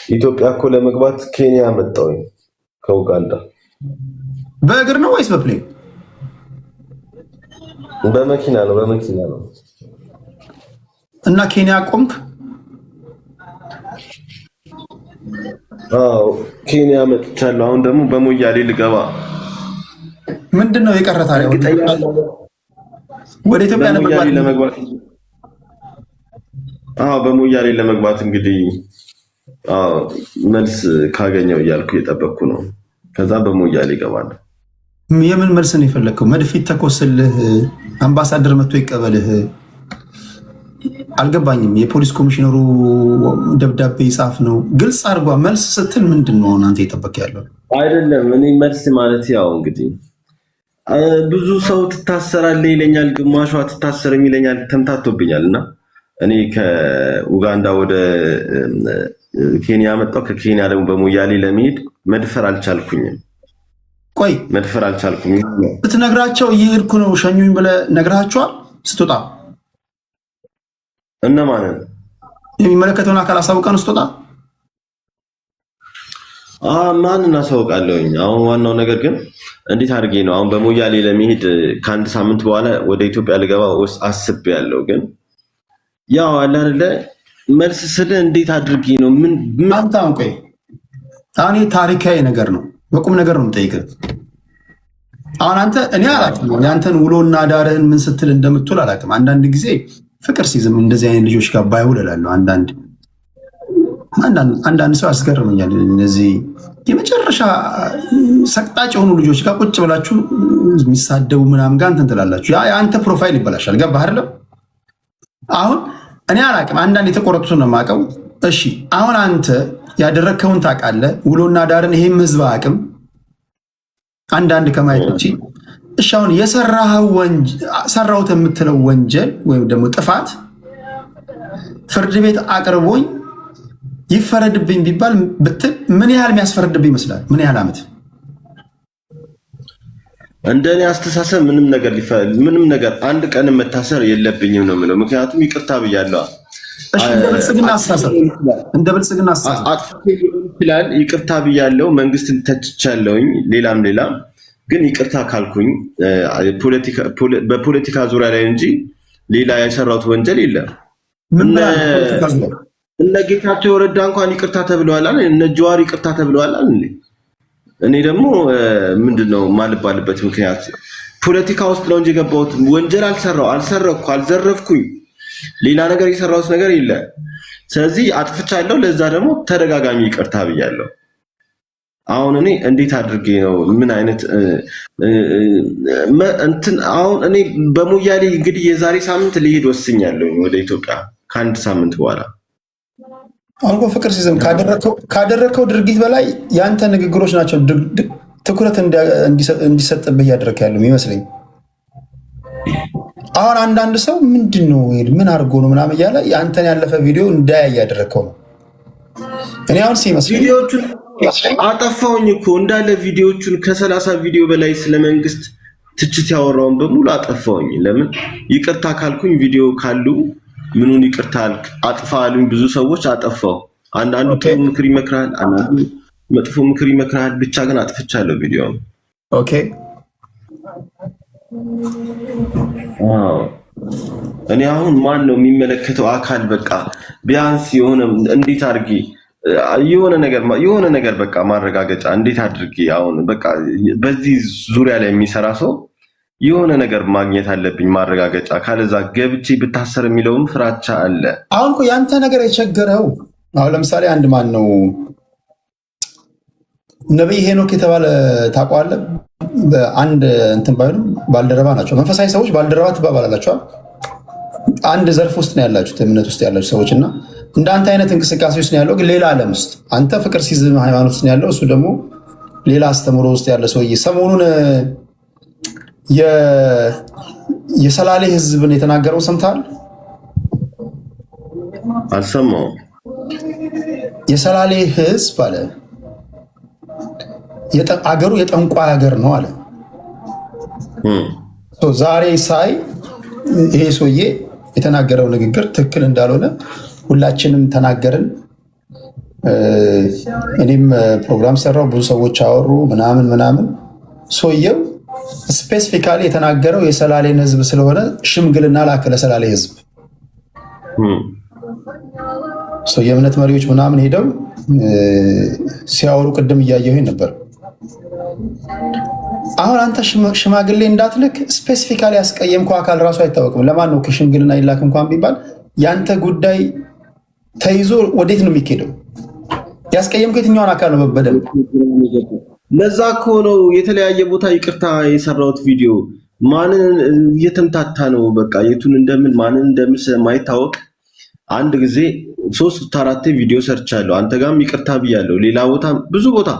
ኢትዮጵያ እኮ ለመግባት ኬንያ መጣሁኝ ከኡጋንዳ። በእግር ነው ወይስ በፕሌን? በመኪና ነው። እና ኬንያ ቆምክ? አዎ ኬንያ መጥቻለሁ። አሁን ደግሞ በሞያሌ ልገባ። ምንድነው የቀረ ታዲያ? ወደ ኢትዮጵያ ለመግባት በሞያሌ ለመግባት እንግዲህ መልስ ካገኘው እያልኩ እየጠበቅኩ ነው። ከዛ በሞያሌ ይገባል። የምን መልስ ነው የፈለግከው? መድፊት ተኮስልህ? አምባሳደር መጥቶ ይቀበልህ? አልገባኝም። የፖሊስ ኮሚሽነሩ ደብዳቤ ይጻፍ ነው? ግልጽ አድርጓ። መልስ ስትል ምንድን ነው አንተ የጠበቅ ያለው? አይደለም እኔ መልስ ማለት ያው እንግዲህ ብዙ ሰው ትታሰራለህ ይለኛል፣ ግማሿ አትታሰርም ይለኛል። ተምታቶብኛል እና እኔ ከኡጋንዳ ወደ ኬንያ መጣሁ። ከኬንያ ደግሞ በሞያሌ ለመሄድ መድፈር አልቻልኩኝም። ቆይ መድፈር አልቻልኩኝም። ስትነግራቸው እየሄድኩ ነው ሸኙኝ ብለህ ነግረሃቸዋል? ስትወጣ እነማንን? የሚመለከተውን አካል አሳውቀን ስትወጣ ማን እናሳውቃለሁኝ? አሁን ዋናው ነገር ግን እንዴት አድርጌ ነው አሁን በሞያሌ ለመሄድ ከአንድ ሳምንት በኋላ ወደ ኢትዮጵያ ልገባ አስቤያለሁ። ግን ያው አለ አይደለ መልስ ስለ እንዴት አድርጌ ነው ምን አንተም ቆይ አሁን ታሪካዊ ነገር ነው፣ በቁም ነገር ነው የምጠይቅህ። አሁን አንተ እኔ አላውቅም ያንተን ውሎና ዳርህን ምን ስትል እንደምትውል አላውቅም። አንዳንድ ጊዜ ፍቅር ሲዝም እንደዚህ አይነት ልጆች ጋር ባይውል እላለሁ። አንዳንድ ሰው ያስገርመኛል። እነዚህ የመጨረሻ ሰቅጣጭ የሆኑ ልጆች ጋር ቁጭ ብላችሁ የሚሳደቡ ምናምን ጋር እንትን ትላላችሁ። የአንተ ፕሮፋይል ይበላሻል። ገባህ አይደለም? አሁን እኔ አላውቅም፣ አንዳንድ የተቆረጡትን ነው የማውቀው። እሺ አሁን አንተ ያደረግከውን ታውቃለህ፣ ውሎና ዳርን ይሄም ህዝብ አያውቅም አንዳንድ ከማየት ውጭ። እሺ አሁን ሰራሁት የምትለው ወንጀል ወይም ደግሞ ጥፋት ፍርድ ቤት አቅርቦኝ ይፈረድብኝ ቢባል ብትል ምን ያህል የሚያስፈረድብኝ ይመስላል? ምን ያህል ዓመት? እንደኔ አስተሳሰብ ምንም ነገር አንድ ቀን መታሰር የለብኝም ነው የምለው። ምክንያቱም ይቅርታ ብያለሁ። እንደ ብልጽግና አስተሳሰብ ይችላል። ይቅርታ ብያለሁ፣ መንግስትን ተችቻለሁኝ፣ ሌላም ግን ይቅርታ ካልኩኝ በፖለቲካ ዙሪያ ላይ እንጂ ሌላ የሰራሁት ወንጀል የለም። እነ ጌታቸው ረዳ እንኳን ይቅርታ ተብለዋል፣ እነ ጀዋር ይቅርታ ተብለዋል። እኔ ደግሞ ምንድነው ማልባልበት ምክንያት ፖለቲካ ውስጥ ነው እንጂ የገባሁት ወንጀል አልሰረኩ፣ አልዘረፍኩኝ፣ ሌላ ነገር የሰራሁት ነገር የለም። ስለዚህ አጥፍቻለሁ። ለዛ ደግሞ ተደጋጋሚ ይቅርታ ብያለሁ። አሁን እኔ እንዴት አድርጌ ነው ምን አይነት አሁን እኔ በሞያሌ እንግዲህ የዛሬ ሳምንት ሊሄድ ወስኛለሁ ወደ ኢትዮጵያ ከአንድ ሳምንት በኋላ። አሁን ፍቅር ሲዝም ካደረከው ድርጊት በላይ ያንተ ንግግሮች ናቸው ትኩረት እንዲሰጥብህ እያደረክ ያለው ይመስለኝ። አሁን አንዳንድ ሰው ምንድን ነው ምን አድርጎ ነው ምናምን እያለ ያንተን ያለፈ ቪዲዮ እንዳያ እያደረከው ነው። እኔ አሁን ሲመስለኝ ቪዲዮቹን አጠፋውኝ እኮ እንዳለ ቪዲዮቹን ከ30 ቪዲዮ በላይ ስለመንግስት ትችት ያወራውን በሙሉ አጠፋውኝ። ለምን ይቅርታ ካልኩኝ ቪዲዮ ካሉ ምኑን ይቅርታ አጥፋ አሉኝ ብዙ ሰዎች። አጠፋው። አንዳንዱ ጥሩ ምክር ይመክራል፣ አንዳንዱ መጥፎ ምክር ይመክራል። ብቻ ግን አጥፍቻለሁ ቪዲዮ። ኦኬ እኔ አሁን ማን ነው የሚመለከተው አካል በቃ ቢያንስ የሆነ እንዴት አድርጌ የሆነ ነገር በቃ ማረጋገጫ እንዴት አድርጌ አሁን በቃ በዚህ ዙሪያ ላይ የሚሰራ ሰው የሆነ ነገር ማግኘት አለብኝ ማረጋገጫ። ካለዛ ገብቼ ብታሰር የሚለውም ፍራቻ አለ። አሁን እኮ ያንተ ነገር የቸገረው አሁን ለምሳሌ አንድ ማን ነው ነብይ ሄኖክ የተባለ ታውቀዋለህ? አንድ እንትን ባይሆንም ባልደረባ ናቸው። መንፈሳዊ ሰዎች ባልደረባ ትባባላላችኋል። አንድ ዘርፍ ውስጥ ነው ያላችሁት፣ እምነት ውስጥ ያላችሁ ሰዎች እና እንዳንተ አይነት እንቅስቃሴ ውስጥ ነው ያለው፣ ግን ሌላ ዓለም ውስጥ። አንተ ፍቅር ሲዝም ሃይማኖት ውስጥ ነው ያለው፣ እሱ ደግሞ ሌላ አስተምሮ ውስጥ ያለ ሰውዬ። ሰሞኑን የሰላሌ ህዝብን የተናገረው ሰምተሃል? አልሰማሁም። የሰላሌ ህዝብ አለ አገሩ የጠንቋይ ሀገር ነው አለ። ዛሬ ሳይ ይሄ ሰውዬ የተናገረው ንግግር ትክክል እንዳልሆነ ሁላችንም ተናገርን። እኔም ፕሮግራም ሰራው፣ ብዙ ሰዎች አወሩ ምናምን። ሰውየው ስፔሲፊካሊ የተናገረው የሰላሌን ህዝብ ስለሆነ ሽምግልና ላከ ለሰላሌ ህዝብ። የእምነት መሪዎች ምናምን ሄደው ሲያወሩ ቅድም እያየሁኝ ነበር። አሁን አንተ ሽማግሌ እንዳትልክ ስፔሲፊካሊ ያስቀየምከው አካል ራሱ አይታወቅም። ለማን ነው ከሽምግልና ይላክ እንኳን ቢባል ያንተ ጉዳይ ተይዞ ወዴት ነው የሚኬደው? ያስቀየምከው የትኛውን አካል ነው? በደንብ ለዛ እኮ ነው የተለያየ ቦታ ይቅርታ የሰራሁት ቪዲዮ ማንን እየተምታታ ነው። በቃ የቱን እንደምን ማንን እንደምን ስለማይታወቅ አንድ ጊዜ 3-4 ቪዲዮ ሰርቻለሁ። አንተ ጋርም ይቅርታ ብያለሁ። ሌላ ቦታ ብዙ ቦታ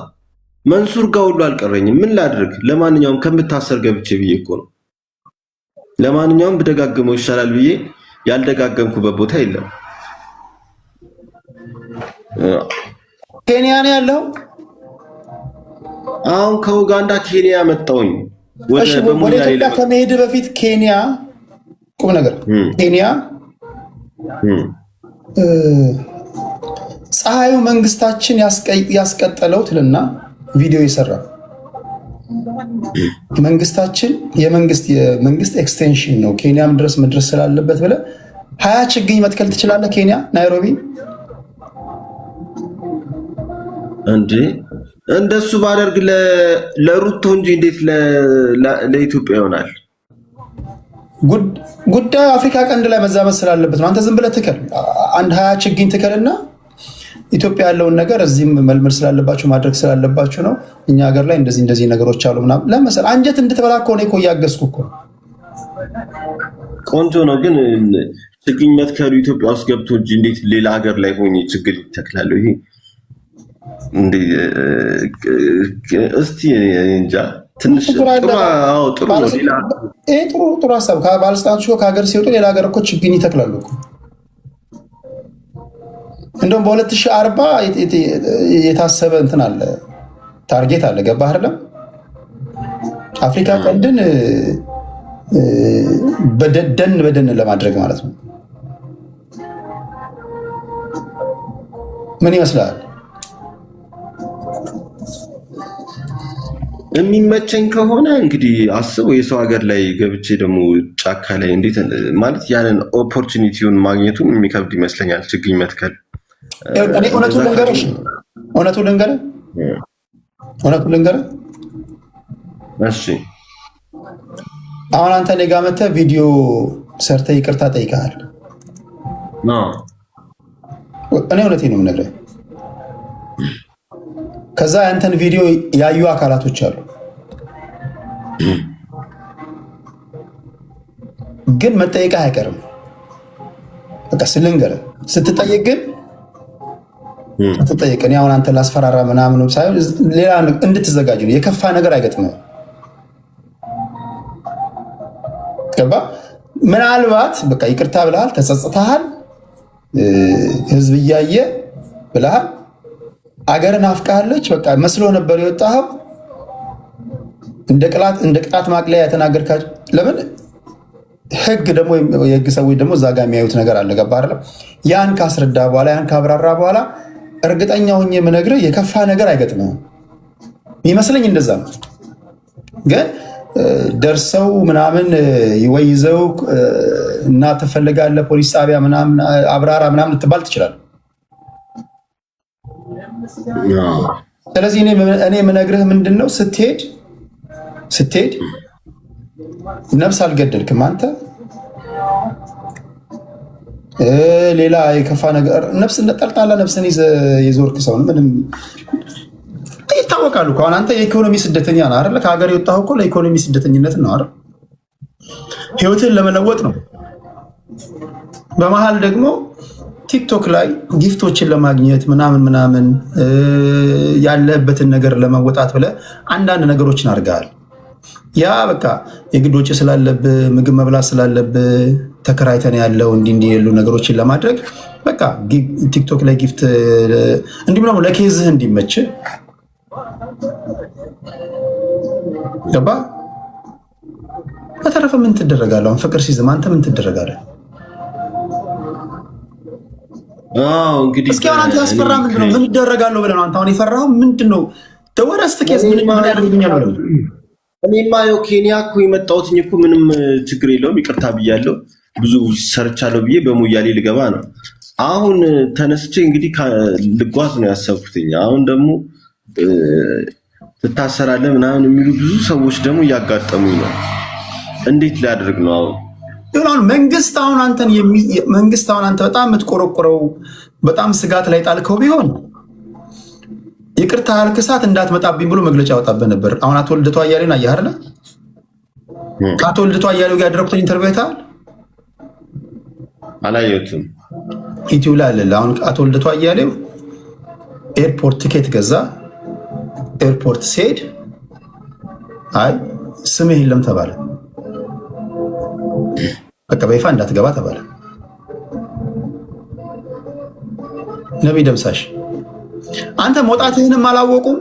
መንሱር ጋር ሁሉ አልቀረኝም። ምን ላድርግ? ለማንኛውም ከምታሰር ገብቼ ብዬ እኮ ነው። ለማንኛውም ብደጋግመው ይሻላል ብዬ ያልደጋገምኩበት ቦታ የለም። ኬንያ ነው ያለው። አሁን ከኡጋንዳ ኬንያ መጣሁኝ። ወደ ኢትዮጵያ ከመሄድ በፊት ኬንያ ቁም ነገር ኬንያ ፀሐዩ መንግስታችን ያስቀጠለው ትልና ቪዲዮ ይሰራ መንግስታችን የመንግስት ኤክስቴንሽን ነው ኬንያም ድረስ መድረስ ስላለበት ብለህ 20 ችግኝ መትከል ትችላለህ። ኬንያ ናይሮቢ እንዴ እንደሱ ባደርግ ለሩቶ እንጂ እንዴት ለኢትዮጵያ ይሆናል? ጉዳዩ አፍሪካ ቀንድ ላይ መዛመት ስላለበት ነው። አንተ ዝም ብለህ ትከል፣ አንድ 20 ችግኝ ትከልና ኢትዮጵያ ያለውን ነገር እዚህም መልመድ ስላለባችሁ ማድረግ ስላለባችሁ ነው። እኛ ሀገር ላይ እንደዚህ ነገሮች አሉ ምናምን ለምሳሌ አንጀት እንድትበላ ከሆነ እኮ እያገዝኩ እኮ ነው። ቆንጆ ነው ግን ችግኝ መትከሉ ኢትዮጵያ ውስጥ ገብቶ እንጂ እንዴት ሌላ ሀገር ላይ ሆኜ ችግኝ ይተክላለሁ? ይሄ እንዴ እስቲ እንጃ ትንሽ ጥሩ ነው። ሌላ ጥሩ ሀሳብ ባለስልጣኖች ከሀገር ሲወጡ ሌላ ሀገር እኮ ችግኝ ይተክላሉ እኮ። እንደውም በ2040 የታሰበ እንትን አለ፣ ታርጌት አለ። ገባህ አይደለም? አፍሪካ ቀንድን በደን ለማድረግ ማለት ነው። ምን ይመስላል? የሚመቸኝ ከሆነ እንግዲህ አስበው የሰው ሀገር ላይ ገብቼ ደግሞ ጫካ ላይ እንዴት ማለት ያንን ኦፖርቹኒቲውን ማግኘቱን የሚከብድ ይመስለኛል። ችግኝ መትከል እኔ እውነቱን ልንገርህ። እሺ አሁን አንተ እኔ ጋ መተህ ቪዲዮ ሰርተህ ይቅርታ ጠይቀሃል። እኔ እውነቴን ነው የምነግርህ። ከዛ ያንተን ቪዲዮ ያዩ አካላቶች አሉ፣ ግን መጠየቅህ አይቀርም። በቃ ስልንገርህ ስትጠየቅ ግን ስትጠየቅ እኔ አሁን አንተ ላስፈራራ ምናምን ሳይሆን ሌላ እንድትዘጋጅ ነው። የከፋ ነገር አይገጥምም። ገባ? ምናልባት በቃ ይቅርታ ብለሃል፣ ተጸጽተሃል፣ ህዝብ እያየ ብለሃል፣ አገርን አፍቃለች፣ በቃ መስሎ ነበር የወጣኸው። እንደ ቅጣት ማቅለያ የተናገርካቸው ለምን ህግ ደግሞ የህግ ሰዎች ደግሞ እዛ ጋር የሚያዩት ነገር አለ። ገባ አይደለም? ያን ካስረዳ በኋላ ያን ካብራራ በኋላ እርግጠኛ ሆኜ የምነግርህ የከፋ ነገር አይገጥምም ይመስለኝ። እንደዛ ነው። ግን ደርሰው ምናምን ይወይዘው እና ትፈልጋለህ ፖሊስ ጣቢያ ምናምን አብራራ ምናምን ልትባል ትችላለህ። ስለዚህ እኔ የምነግርህ ምንድን ነው፣ ስትሄድ ነፍስ አልገደልክም አንተ። ሌላ የከፋ ነገር ነፍስ ጠልጣላ ነፍስን የዞርክ ሰው ምንም ይታወቃሉ እኮ። አሁን አንተ የኢኮኖሚ ስደተኛ ነህ አይደለ? ከሀገር የወጣኸው እኮ ለኢኮኖሚ ስደተኝነት ነው አይደል? ህይወትን ለመለወጥ ነው። በመሀል ደግሞ ቲክቶክ ላይ ጊፍቶችን ለማግኘት ምናምን ያለህበትን ነገር ለመወጣት ብለህ አንዳንድ ነገሮችን አድርገሃል። ያ በቃ የግድ ወጪ ስላለብህ ምግብ መብላት ስላለብህ ተከራይተን ያለው እንዲህ ያሉ ነገሮችን ለማድረግ በቃ ቲክቶክ ላይ ጊፍት እንዲህ ምናምን ለኬዝህ እንዲመች ገባ። በተረፈ ምን ትደረጋለህ? ፍቅር ሲዝም አንተ ምን ትደረጋለህ? እንግዲህ እስኪ አሁን አንተ ያስፈራ ምንድነው? ምን ይደረጋለሁ ብለህ ነው አንተ አሁን የፈራኸው? ምንድነው ተወረስተ ኬስ ምን ያደርጉኛል ብለህ? እኔማ ያው ኬንያ እኮ የመጣሁት እኮ ምንም ችግር የለውም ይቅርታ ብያለሁ። ብዙ ሰርቻለሁ ብዬ በሞያሌ ልገባ ነው። አሁን ተነስቼ እንግዲህ ልጓዝ ነው ያሰብኩትኝ። አሁን ደግሞ ትታሰራለህ ምናምን የሚሉ ብዙ ሰዎች ደግሞ እያጋጠሙኝ ነው። እንዴት ላድርግ ነው አሁን? አሁን መንግስት አሁን አንተ በጣም የምትቆረቆረው በጣም ስጋት ላይ ጣልከው ቢሆን ይቅርታ አልክሳት እንዳትመጣብኝ ብሎ መግለጫ ያወጣበት ነበር። አሁን አቶ ልደቱ አያሌውን አየህ አይደለ? ከአቶ ልደቱ አያሌው ጋር ያደረኩትን ኢንተርቪው አይተሃል? አላየሁትም። ዩቲዩብ ላይ አለ። አሁን አቶ ልደቱ አያሌው ኤርፖርት ቲኬት ገዛ። ኤርፖርት ሲሄድ አይ ስምህ የለም ተባለ። በቃ በይፋ እንዳትገባ ተባለ። ነቢይ ደምሳሽ አንተ መውጣትህንም አላወቁም።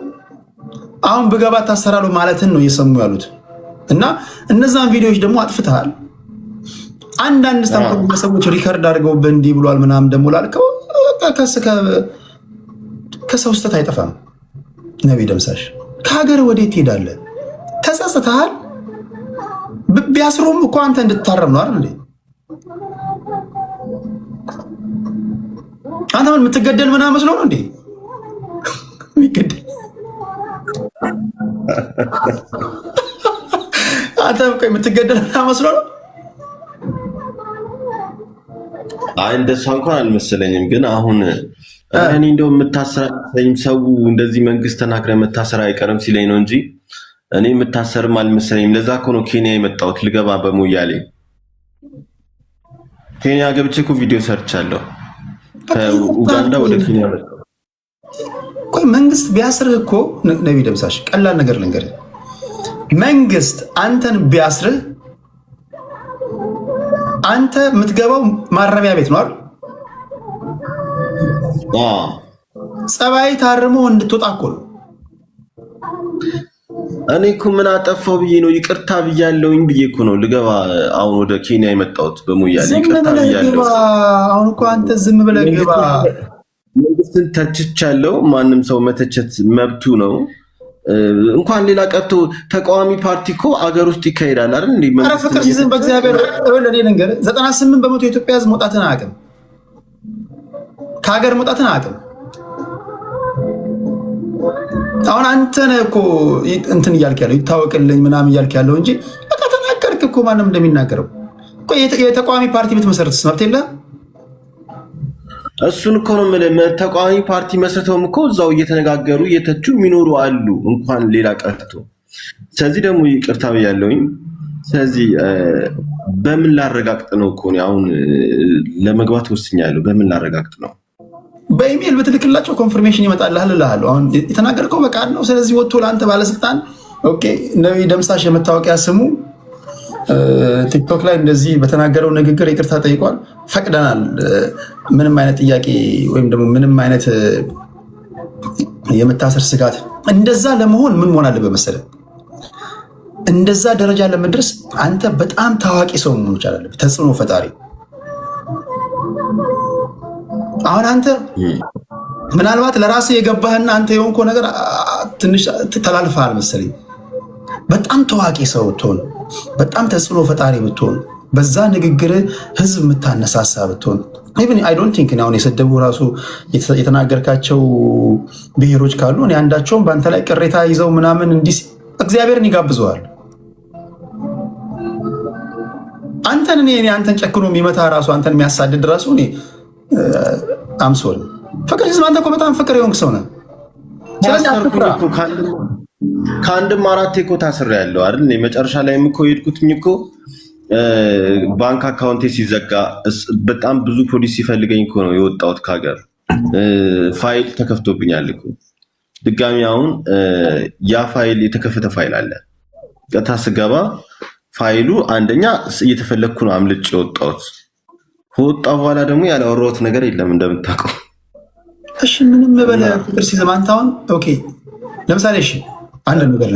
አሁን ብገባ ታሰራለሁ ማለትን ነው እየሰሙ ያሉት። እና እነዛን ቪዲዮዎች ደግሞ አጥፍተሃል። አንዳንድ ሰዎች ሪከርድ አድርገውብህ እንዲህ ብሏል ምናምን ደግሞ ላልከው ከሰው ስተት አይጠፋም። ነቢይ ደምሳሽ ከሀገር ወዴት ትሄዳለህ? ተጸጽተሃል። ቢያስሩም እኮ አንተ እንድትታረም ነው አይደል? አንተ ምን የምትገደል ምናምን መስሎ ነው እንዴ? የሚገደል አንተ የምትገደል ምናምን መስሎ ነው? አይ እንደሷ እንኳን አልመሰለኝም። ግን አሁን እኔ እንደው የምታሰራኝ ሰው እንደዚህ መንግስት ተናግረ መታሰር አይቀርም ሲለኝ ነው እንጂ እኔ የምታሰርም አልመሰለኝም። ለዛ እኮ ነው ኬንያ የመጣሁት ልገባ በሞያሌ። ኬንያ ገብቼ እኮ ቪዲዮ ሰርቻለሁ። ከኡጋንዳ ወደ ኬንያ መጣሁ። ቆይ መንግስት ቢያስርህ እኮ ነቢይ ደምሳሽ ቀላል ነገር ልንገርህ። መንግስት አንተን ቢያስርህ አንተ የምትገባው ማረሚያ ቤት ነው አይደል? ጸባይ ታርሞ እንድትወጣ እኮ ነው። እኔ እኮ ምን አጠፋው ብዬ ነው ይቅርታ ብያለሁኝ ብዬ እኮ ነው ልገባ አሁን ወደ ኬንያ የመጣሁት በሞያሌ ይቅርታ ብያለሁ። አሁን እኮ አንተ ዝም ብለህ ግባ። መንግስትን ተችቻለሁ። ማንም ሰው መተቸት መብቱ ነው። እንኳን ሌላ ቀርቶ ተቃዋሚ ፓርቲ እኮ አገር ውስጥ ይካሄዳል አይደል እንዴ? ኧረ ፍቅር ሲዝም በእግዚአብሔር ለኔ ነገር 98% የኢትዮጵያ ህዝብ መውጣትን አያውቅም። ከሀገር መውጣትን አያውቅም። አሁን አንተ ነህ እኮ እንትን እያልክ ያለው ይታወቅልኝ ምናምን እያልክ ያለው እንጂ በቃ ተናገርክ እኮ ማንም እንደሚናገረው። ቆይ የተቃዋሚ ፓርቲ ብትመሰርትስ መብት የለህም? እሱን እኮ ነው የምልህ። ተቃዋሚ ፓርቲ መስርተውም እኮ እዛው እየተነጋገሩ እየተቹ የሚኖሩ አሉ፣ እንኳን ሌላ ቀርቶ። ስለዚህ ደግሞ ይቅርታ ብያለሁኝ። ስለዚህ በምን ላረጋግጥ ነው እኮ አሁን ለመግባት ወስኛለሁ። በምን ላረጋግጥ ነው? በኢሜል ብትልክላቸው ኮንፈርሜሽን ይመጣልሃል እልሃለሁ። አሁን የተናገርከው በቃል ነው። ስለዚህ ወጥቶ ለአንተ ባለስልጣን ኦኬ፣ ነቢይ ደምሳሽ የመታወቂያ ስሙ ቲክቶክ ላይ እንደዚህ በተናገረው ንግግር ይቅርታ ጠይቋል፣ ፈቅደናል። ምንም አይነት ጥያቄ ወይም ደግሞ ምንም አይነት የመታሰር ስጋት እንደዛ ለመሆን ምን መሆን አለበት መሰለህ? እንደዛ ደረጃ ለመድረስ አንተ በጣም ታዋቂ ሰው መሆን ይቻላል፣ ተጽዕኖ ፈጣሪ። አሁን አንተ ምናልባት ለራስህ የገባህና አንተ የሆንከው ነገር ትንሽ ተላልፈሃል መሰለኝ። በጣም ታዋቂ ሰው ብትሆን፣ በጣም ተጽዕኖ ፈጣሪ ብትሆን፣ በዛ ንግግር ህዝብ የምታነሳሳ ብትሆን ኢቭን አይ ዶንት ቲንክ አሁን የሰደቡ ራሱ የተናገርካቸው ብሔሮች ካሉ እኔ አንዳቸውም በአንተ ላይ ቅሬታ ይዘው ምናምን እንዲህ እግዚአብሔርን ይጋብዘዋል። አንተን አንተን ጨክኖ የሚመታ ራሱ አንተን የሚያሳድድ ራሱ እኔ አምሶል ፍቅር ህዝብ አንተ እኮ በጣም ፍቅር የሆንክ ሰው ነህ። ስለዚህ አትፍራ። ከአንድም አራቴ እኮ ታስሬያለሁ አይደል? መጨረሻ ላይ እኮ የሄድኩትኝ እኮ ባንክ አካውንቴ ሲዘጋ በጣም ብዙ ፖሊስ ሲፈልገኝ እኮ ነው የወጣሁት ከሀገር። ፋይል ተከፍቶብኛል እኮ ድጋሚ። አሁን ያ ፋይል የተከፈተ ፋይል አለ። ቀጥታ ስገባ ፋይሉ አንደኛ እየተፈለግኩ ነው አምልጭ የወጣሁት። ከወጣ በኋላ ደግሞ ያላወራሁት ነገር የለም እንደምታውቀው። እሺ ምንም በለ ፍቅር ሲዘም አንተ አሁን ኦኬ፣ ለምሳሌ እሺ አንድ ነገር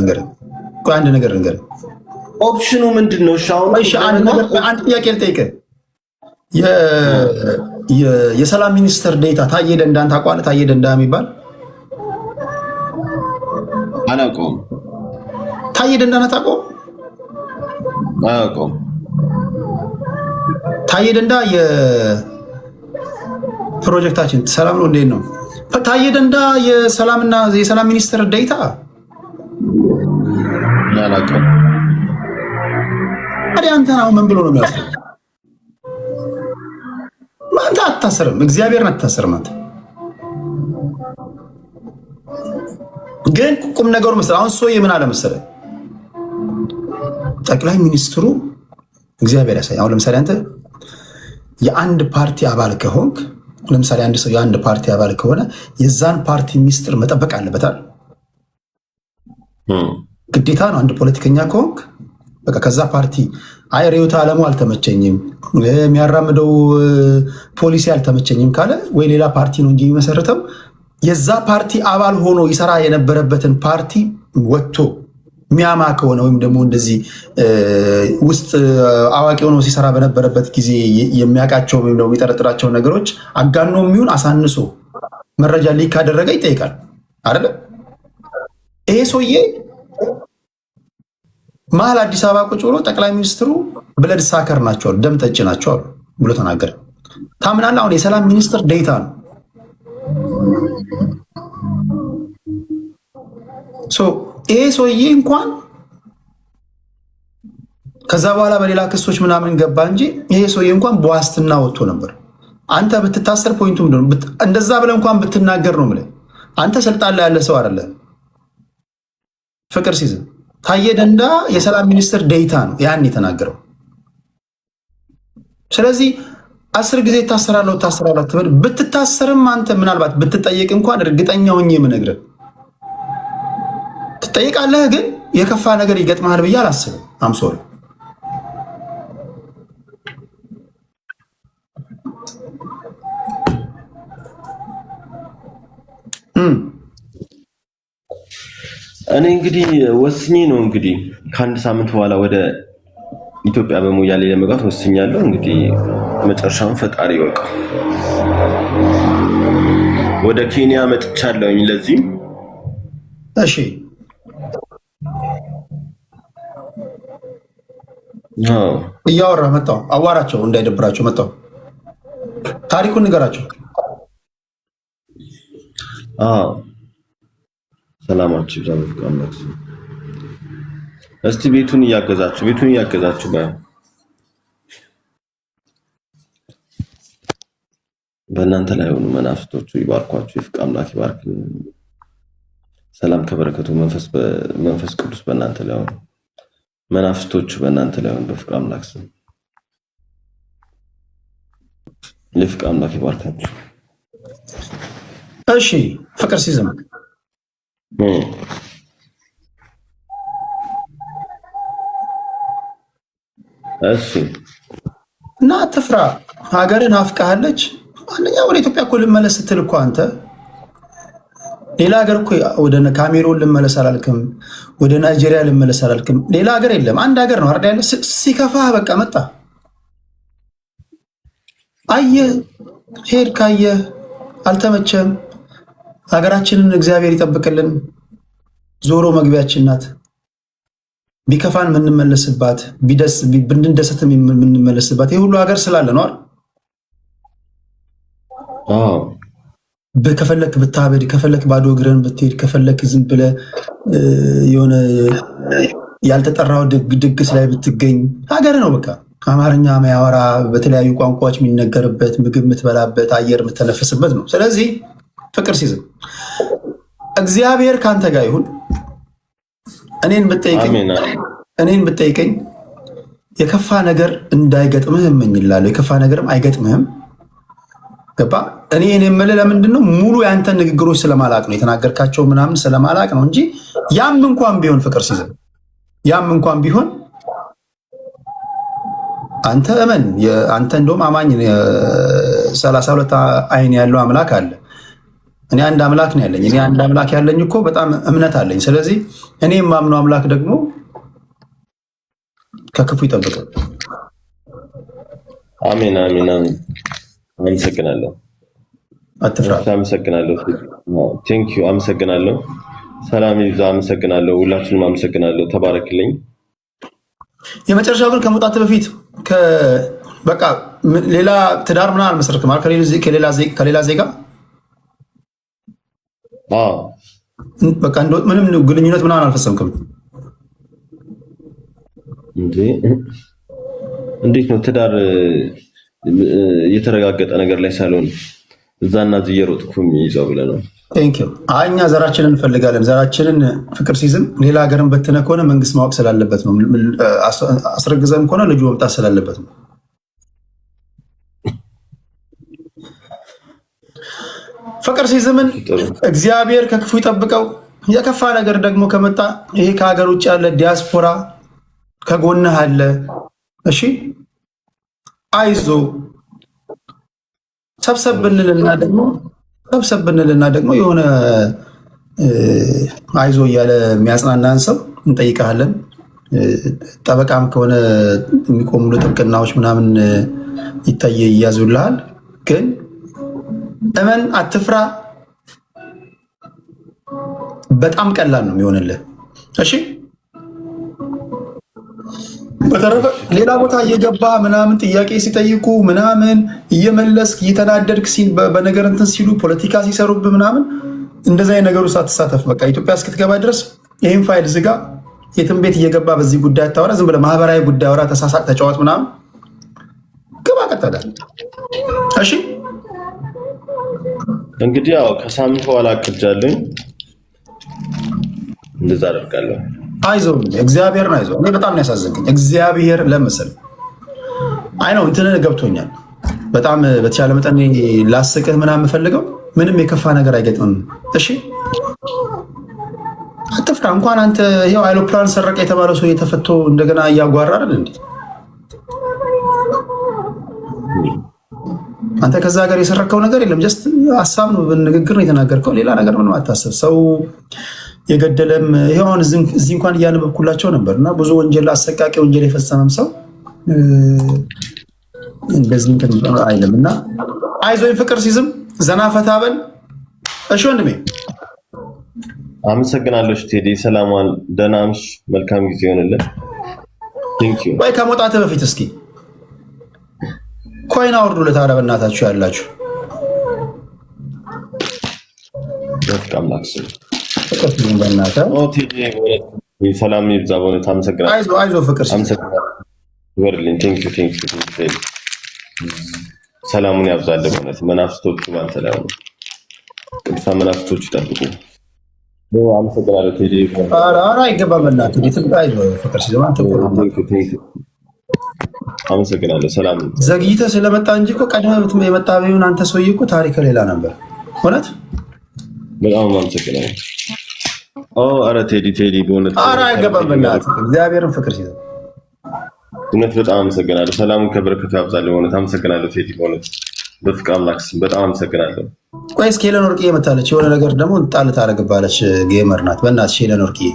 ልንገርህ። ኦፕሽኑ ምንድን ነው? እሺ አንድ ጥያቄ ልጠይቅህ። የሰላም ሚኒስትር ዴታ ታዬ ደንዳን ታውቀዋለህ? ታዬ ደንዳ የሚባል አላውቀውም። ታዬ ደንዳን አታውቀውም? አላውቀውም። ታዬ ደንዳ የፕሮጀክታችን ሰላም ነው። እንዴት ነው ታዬ ደንዳ የሰላምና የሰላም ሚኒስትር ዴታ? አላውቀውም። ታዲያ አንተን አሁን ምን ብሎ ነው የሚያስረው? አንተ አታሰርም፣ እግዚአብሔርን አታሰርም። አንተ ግን ቁም ነገሩ መሰለህ። አሁን ሰውዬ ምን አለ መሰለህ፣ ጠቅላይ ሚኒስትሩ እግዚአብሔር ያሳይ። አሁን ለምሳሌ አንተ የአንድ ፓርቲ አባል ከሆንክ፣ ለምሳሌ አንድ ሰው የአንድ ፓርቲ አባል ከሆነ የዛን ፓርቲ ሚስጥር መጠበቅ አለበታል፣ ግዴታ ነው። አንድ ፖለቲከኛ ከሆንክ በቃ ከዛ ፓርቲ አይ ርዕዮተ ዓለሙ አልተመቸኝም፣ የሚያራምደው ፖሊሲ አልተመቸኝም ካለ ወይ ሌላ ፓርቲ ነው እንጂ የሚመሰርተው የዛ ፓርቲ አባል ሆኖ ይሰራ የነበረበትን ፓርቲ ወጥቶ ሚያማ ከሆነ ወይም ደግሞ እንደዚህ ውስጥ አዋቂ ሆኖ ሲሰራ በነበረበት ጊዜ የሚያውቃቸው ወይም ደግሞ የሚጠረጥራቸው ነገሮች አጋኖ የሚሆን አሳንሶ መረጃ ሊክ ካደረገ ይጠይቃል አይደለም? ይሄ ሰውዬ መሀል አዲስ አበባ ቁጭ ብሎ ጠቅላይ ሚኒስትሩ ብለድ ሳከር ናቸው ደም ጠጭ ናቸው ብሎ ተናገረ። ታምናለህ? አሁን የሰላም ሚኒስትር ዴታ ነው። ይሄ ሰውዬ እንኳን ከዛ በኋላ በሌላ ክሶች ምናምን ገባ እንጂ ይሄ ሰውዬ እንኳን በዋስትና ወጥቶ ነበር። አንተ ብትታሰር ፖይንቱ ምንድን ነው? እንደዛ ብለህ እንኳን ብትናገር ነው የምልህ። አንተ ስልጣን ላይ ያለ ሰው አይደለም። ፍቅር ሲዝም ታዬ ደንዳ የሰላም ሚኒስትር ዴታ ነው ያን የተናገረው። ስለዚህ 10 ጊዜ ታሰራለህ ትበል ብትታሰርም አንተ ምናልባት ብትጠየቅ እንኳን እርግጠኛ ሆኜ የምነግርህ ትጠይቃለህ፣ ግን የከፋ ነገር ይገጥማል ብዬ አላስብም። አምሶሪ እኔ እንግዲህ ወስኜ ነው እንግዲህ ከአንድ ሳምንት በኋላ ወደ ኢትዮጵያ በሞያሌ ለመግባት ወስኛለሁ። እንግዲህ መጨረሻውን ፈጣሪ ይወቀው። ወደ ኬንያ መጥቻለሁኝ። ለዚህም እሺ እያወራ መጣሁ። አዋራቸው እንዳይደብራቸው መጣሁ። ታሪኩን ንገራቸው። ሰላማችሁ ይብዛ። በፍቃድ እስቲ ቤቱን እያገዛችሁ በእናንተ ላይ ሆኑ። መናፍስቶቹ ይባርኳችሁ። የፍቅር አምላክ ይባርክ። ሰላም ከበረከቱ መንፈስ ቅዱስ በእናንተ ላይ ሆኑ። መናፍስቶቹ በእናንተ ላይ ሆኑ። በፍቅር አምላክ ስም የፍቅር አምላክ ይባርካችሁ። እሺ ፍቅር ሲዝም እሺ እና አትፍራ። ሀገርን አፍቃሃለች። አንደኛ ወደ ኢትዮጵያ እኮ ልመለስ ስትል እኮ አንተ ሌላ ሀገር እኮ ወደ ካሜሮን ልመለስ አላልክም፣ ወደ ናይጄሪያ ልመለስ አላልክም። ሌላ ሀገር የለም፣ አንድ ሀገር ነው አይደል ያለ። ሲከፋህ በቃ መጣ አየህ፣ ሄድ ካየህ አልተመቸም። ሀገራችንን እግዚአብሔር ይጠብቅልን። ዞሮ መግቢያችን ናት። ቢከፋን የምንመለስባት፣ ብንደሰትም የምንመለስባት ይህ ሁሉ ሀገር ስላለ ነው አይደል? ከፈለክ ብታበድ፣ ከፈለክ ባዶ እግርህን ብትሄድ፣ ከፈለክ ዝም ብለህ የሆነ ያልተጠራው ድግስ ላይ ብትገኝ ሀገር ነው በቃ። አማርኛ የሚያወራ በተለያዩ ቋንቋዎች የሚነገርበት፣ ምግብ የምትበላበት፣ አየር የምትተነፍስበት ነው። ስለዚህ ፍቅር ሲዝም እግዚአብሔር ከአንተ ጋር ይሁን። እኔን ብትጠይቀኝ የከፋ ነገር እንዳይገጥምህ እመኝላለሁ። የከፋ ነገርም አይገጥምህም። ገባ? እኔ የምልህ ለምንድን ነው ሙሉ የአንተን ንግግሮች ስለማላቅ ነው፣ የተናገርካቸው ምናምን ስለማላቅ ነው እንጂ ያም እንኳን ቢሆን ፍቅር ሲዝም ያም እንኳን ቢሆን አንተ እመን። አንተ እንደውም አማኝ 32 አይን ያለው አምላክ አለ። እኔ አንድ አምላክ ነው ያለኝ። እኔ አንድ አምላክ ያለኝ እኮ በጣም እምነት አለኝ። ስለዚህ እኔ የማምነው አምላክ ደግሞ ከክፉ ይጠብቃል። አሜን አሜን አሜን። አመሰግናለሁ። አትፍራ። አመሰግናለሁ። ቴንክ ዩ። አመሰግናለሁ። ሰላም ይብዛ። አመሰግናለሁ። ሁላችሁንም አመሰግናለሁ። ተባረክልኝ። የመጨረሻው ግን ከመውጣት በፊት በቃ ሌላ ትዳር ምናምን አልመሰረትክም ማለት ከሌላ ዜጋ በቃ ምንም ግንኙነት ምናምን አልፈጸምክም እንዴ? እንዴት ነው ትዳር የተረጋገጠ ነገር ላይ ሳልሆን እዛና እዚህ እየሮጥኩ የሚይዘው ብለህ ነው? እኛ ዘራችንን እንፈልጋለን። ዘራችንን ፍቅር ሲዝም ሌላ ሀገርን በትነ ከሆነ መንግስት ማወቅ ስላለበት ነው። አስረግዘም ከሆነ ልጁ መምጣት ስላለበት ነው። ፍቅር ሲዝምን እግዚአብሔር ከክፉ ይጠብቀው። የከፋ ነገር ደግሞ ከመጣ ይሄ ከሀገር ውጭ ያለ ዲያስፖራ ከጎንህ አለ። እሺ አይዞ ሰብሰብ ብንልና ደግሞ የሆነ አይዞ እያለ የሚያጽናናን ሰው እንጠይቃለን። ጠበቃም ከሆነ የሚቆሙ ጥብቅናዎች ምናምን ይያዙልሃል። ግን እመን፣ አትፍራ። በጣም ቀላል ነው የሚሆንልህ። እሺ በተረፈ ሌላ ቦታ እየገባ ምናምን ጥያቄ ሲጠይቁ ምናምን እየመለስክ እየተናደድክ በነገር እንትን ሲሉ ፖለቲካ ሲሰሩብ ምናምን እንደዚህ አይነት ነገሩ ሳትሳተፍ በቃ ኢትዮጵያ እስክትገባ ድረስ ይህን ፋይል ዝጋ። የትም ቤት እየገባ በዚህ ጉዳይ አታወራ። ዝም ብለህ ማህበራዊ ጉዳይ አውራ፣ ተሳሳቅ፣ ተጫወት ምናምን ግባ፣ ቀጠላል። እሺ እንግዲህ ያው ከሳምንት በኋላ አቅጃለሁ፣ እንደዛ አደርጋለሁ። አይዞ እግዚአብሔርን አይዞ። እኔ በጣም ነው ያሳዘንከኝ እግዚአብሔር ለምስል አይ ነው እንትን ገብቶኛል። በጣም በተቻለ መጠን ላስቅህ ምናምን የምፈልገው ምንም የከፋ ነገር አይገጥምም። እሺ አትፍራ። እንኳን አንተ ይሄው አይሮፕላን ሰረቀ የተባለው ሰው የተፈቶ እንደገና እያጓራ አይደል እንዴ? አንተ ከዛ ሀገር የሰረከው ነገር የለም። ጀስት ሀሳብ ነው፣ ንግግር ነው የተናገርከው። ሌላ ነገር ምንም አታስብ። ሰው የገደለም ይሄው አሁን እዚህ እንኳን እያነበብኩላቸው ነበር እና ብዙ ወንጀል፣ አሰቃቂ ወንጀል የፈጸመም ሰው እንደዚህ እንትን አይልም። እና አይዞኝ ፍቅር ሲዝም ዘና ፈታ በል። እሺ ወንድሜ አመሰግናለሁ። ቴዲ ሰላማን ደናምሽ፣ መልካም ጊዜ ይሆንልን። ቴንክ ዩ። ወይ ከመውጣት በፊት እስኪ ኮይን አውርዱለት። ኧረ በእናታችሁ ያላችሁ ሰላም ይብዛ። በእውነት አመሰግናለሁ። አይዞህ ፍቅር ወርልኝ። ቴንክ ዩ። ሰላሙን ያብዛል። በእውነት መናፍስቶቹ ባንተ ላይ ሆኑ። ቅዱሳን መናፍስቶቹ ይጠብቁ። አመሰግናለሁ ቴዲ። ኧረ አይገባም። አይዞህ ፍቅር ሲዘማ አመሰግናለሁ። ሰላም ዘግይተህ ስለመጣ እንጂ እኮ ቀድመህ የመጣ ቢሆን አንተ ሰውዬ እኮ ታሪክ ሌላ ነበር። እውነት በጣም አመሰግናለሁ። ኧረ ቴዲ በእውነት ኧረ አይገባም። በእናትህ እግዚአብሔርን ፍቅር ሲዘማ እውነት በጣም አመሰግናለሁ። ሰላሙን ከበረከቱ ያብዛል። በእውነት አመሰግናለሁ ቴዲ። በእውነት በፍቅር አምላክ ስም በጣም አመሰግናለሁ። ቆይ እስኪ ሄለን ወርቅዬ መታለች። የሆነ ነገር ደግሞ ጣል ታደርግባለች። ጌመር ናት። በእናትሽ ሄለን ወርቅዬ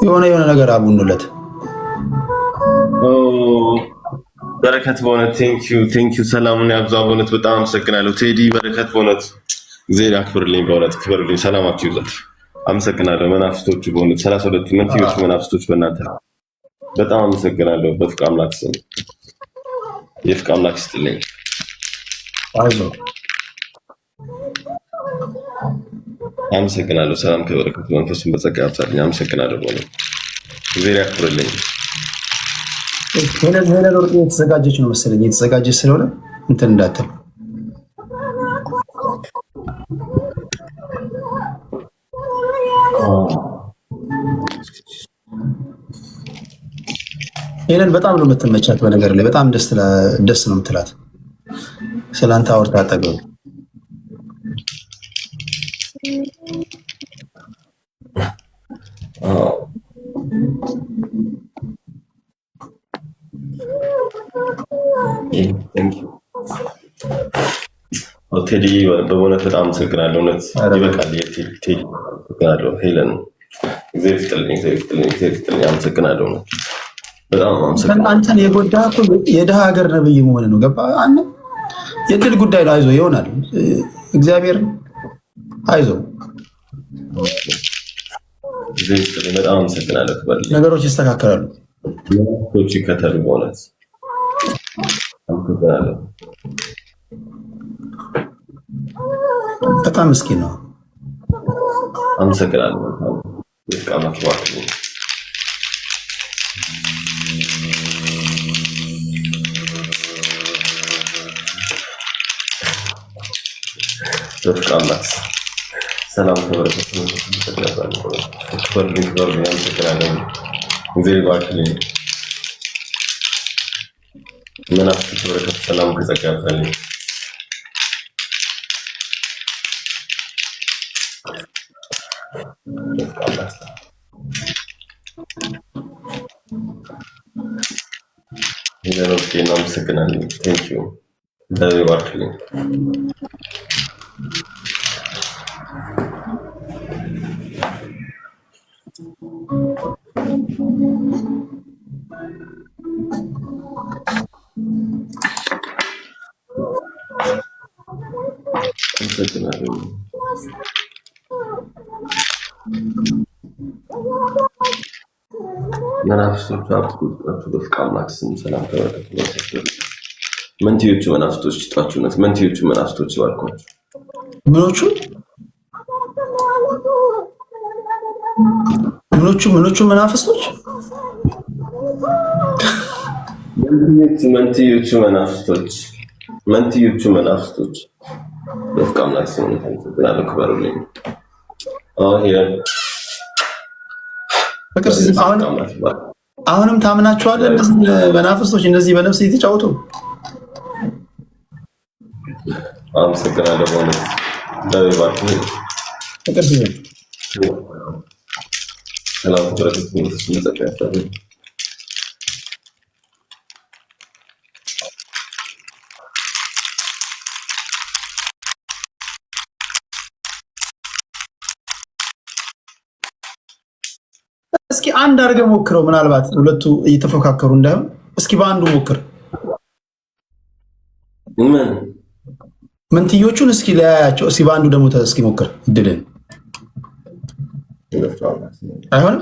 የሆነ ነገር አቡኑለት። በረከት በእውነት ቴንኪዩ። ሰላሙን ያብዛው። በእውነት በጣም አመሰግናለሁ ቴዲ። በረከት በእውነት እግዚአብሔር ያክብርልኝ። በእውነት ክብርልኝ። ሰላማችሁ ይብዛል። አመሰግናለሁ። መናፍስቶቹ በእውነት 32 መንትዮች መናፍስቶች በእናንተ በጣም አመሰግናለሁ። በፍቅር አምላክ ስም የፍቅር አምላክ ይስጥልኝ። አይዞህ አመሰግናለሁ። ሰላም ከበረከቱ መንፈሱን በጸጋ ያብዛልኝ። አመሰግናለሁ። በእውነት እግዚአብሔር ያክብርልኝ። ሄለን ወርቅ የተዘጋጀች ነው መሰለኝ። የተዘጋጀች ስለሆነ እንትን እንዳትል። ሄለን በጣም ነው የምትመቻት። በነገር ላይ በጣም ደስ ነው የምትላት። ስለአንተ አውርታ አጠገቡ ቴዲ በእውነት በጣም አመሰግናለሁ። እውነት ይበቃል። ቴዲ አመሰግናለሁ። ሄለን እግዚአብሔር ይስጥልኝ። አመሰግናለሁ። በጣም አንተን የጎዳ እኮ የድሃ ሀገር ነብይ መሆን ነው። ገባ አንተ የድል ጉዳይ ነው። አይዞህ ይሆናል። እግዚአብሔር አይዞህ በጣም አመሰግናለሁ። ነገሮች ይስተካከላሉ። ኮቺ ከተሉ በእውነት አመሰግናለሁ። በጣም ምስኪን ነው። አመሰግናለሁ። ይስቃማችሁ ባክ ተፍቃማት ሰላም ተበረከቱ ተቀበሉ ተቀበሉ አመሰግናለሁ። እግዚአብሔር ይባርክልኝ። ምናፍቅ ተበረከቱ ሰላም ከጸጋፈልኝ ይሄን አመሰግናለሁ። ቴንክ ዩ እግዚአብሔር ይባርክልኝ። መናፍስቶቹ አብቁጣችሁ በፍቃድ ማክስም ሰላም ተበረከቱ። መንትዮቹ መናፍስቶች ይጣችሁ ነው። መንትዮቹ መናፍስቶች ይባርኳችሁ። ምኖቹ መናፍስቶች መንትዮቹ መናፍስቶች በፍቃድ ማክስም ተናገሩ ክበሩልኝ። አሁንም ታምናቸዋለህ? እነዚህ በናፍስቶች እነዚህ በነፍስ እየተጫወቱ አመሰግናለሁ። በእውነት እግዚአብሔር ይባርክህ። ፍቅር ሲሆን ሰላም ተረክት ነው። እስኪ አንድ አድርገህ ሞክረው። ምናልባት ሁለቱ እየተፎካከሩ እንዳይሆን እስኪ በአንዱ ሞክር። መንትዮቹን እስኪ ለያያቸው። እስኪ በአንዱ ደግሞ እስኪ ሞክር እድልን። አይሆንም?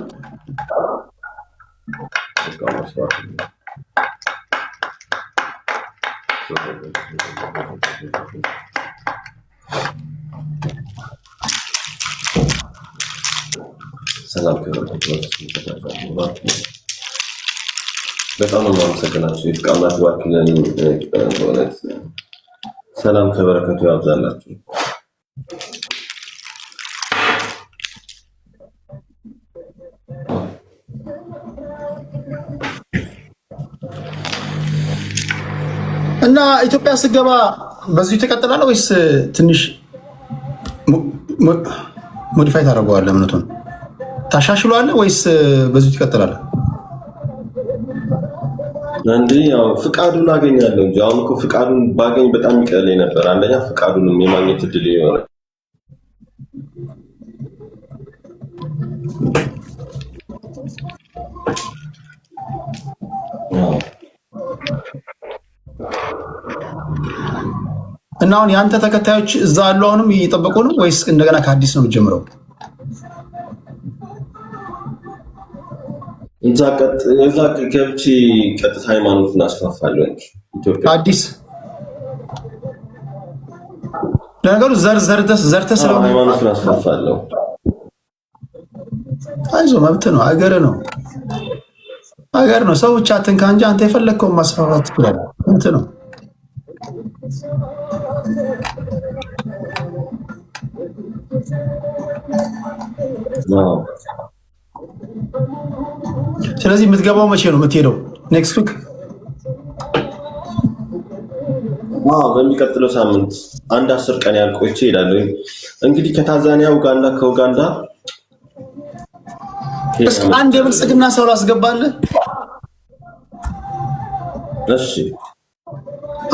ሰላም በጣም ነው የማመሰግናችሁ። ይፍቃማት ባክልን በእውነት ሰላም ከበረከቱ ያብዛላችሁ። እና ኢትዮጵያ ስገባ በዚሁ ትቀጥላለህ ወይስ ትንሽ ሞዲፋይ ታደርገዋለህ? እምነቱን ታሻሽለዋለህ ወይስ በዚሁ ትቀጥላለህ? እንዴ ያው ፍቃዱን አገኛለሁ እንጂ አሁን እኮ ፍቃዱን ባገኝ በጣም ይቀለኝ ነበር። አንደኛ ፍቃዱንም የማግኘት እድል ይሆናል። እና አሁን የአንተ ተከታዮች እዛ አሉ አሁንም እየጠበቁ ነው ወይስ እንደገና ከአዲስ ነው የምትጀምረው? እዛ ገብቼ ቀጥታ ሃይማኖትን አስፋፋለሁ እንጂ ኢትዮጵያ አዲስ ለነገሩ ዘርተህ ስለሆነ ሃይማኖትን አስፋፋለሁ። አይዞህ መብት ነው። ሀገር ነው። ሰው ብቻ አትንካ እንጂ አንተ የፈለግከውን ማስፋፋት ትችላለህ። መብት ነው። ስለዚህ የምትገባው መቼ ነው የምትሄደው? ኔክስት ዊክ? በሚቀጥለው ሳምንት አንድ 10 ቀን ያህል ቆይቼ እሄዳለሁ። እንግዲህ ከታንዛኒያ ከኡጋንዳ እስኪ አንድ የብልጽግና ሰው ላስገባለህ። እሺ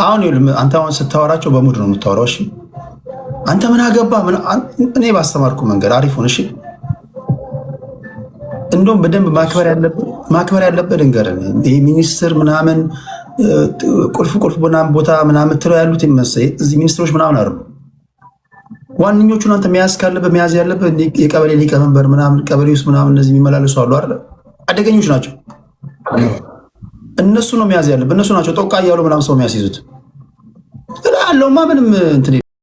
አሁን አንተ ስታወራቸው በሙድ ነው የምታወራው። እሺ አንተ ምን አገባ? እኔ ባስተማርኩ መንገድ አሪፍ ሆነ። እሺ እንደውም በደንብ ማክበር ያለበት ልንገርህ፣ ይሄ ሚኒስትር ምናምን ቁልፍ ምናምን ቦታ ምናምን ትለው ያሉት ይመስል እዚህ ሚኒስትሮች ምናምን አይደሉ። ዋነኞቹን አንተ መያዝ ካለበት መያዝ ያለበት የቀበሌ ሊቀመንበር ምናምን ቀበሌ ውስጥ ምናምን እነዚህ የሚመላለሱ አሉ አይደል? አደገኞች ናቸው። እነሱ ነው መያዝ ያለበት። እነሱ ናቸው ጦቃ እያሉ ምናምን ሰው የሚያስይዙት። ያለውማ ምንም እንትን